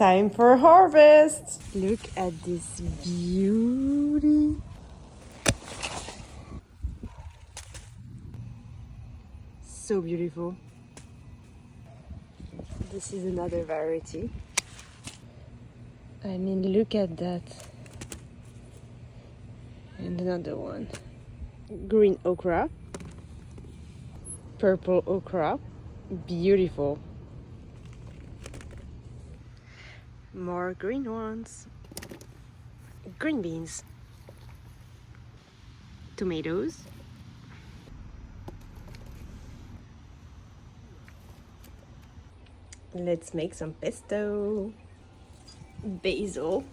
Time for harvest! Look at this beauty! So beautiful. This is another variety. I mean, look at that. And another one. Green okra. Purple okra. Beautiful. More green ones. Green beans. Tomatoes. Let's make some pesto. Basil.